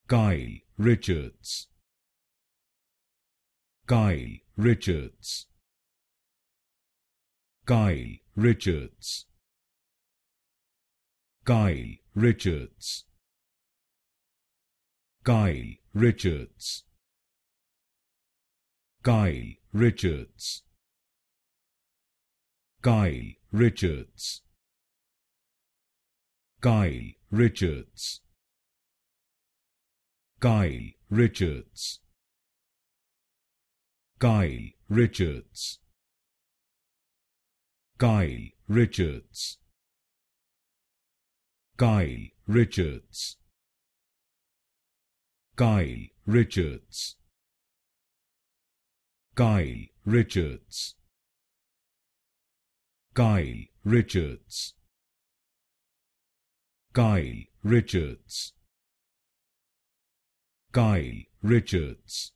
Kyle Richards, Kyle Richards, Kyle Richards, Kyle Richards, Kyle Richards, Kyle Richards, Kyle Richards, Kyle Richards, Kyle Richards, Kyle Richards, Kyle Richards, Kyle Richards, Kyle Richards, Kyle Richards, Kyle Richards, Kyle Richards, Kyle Richards,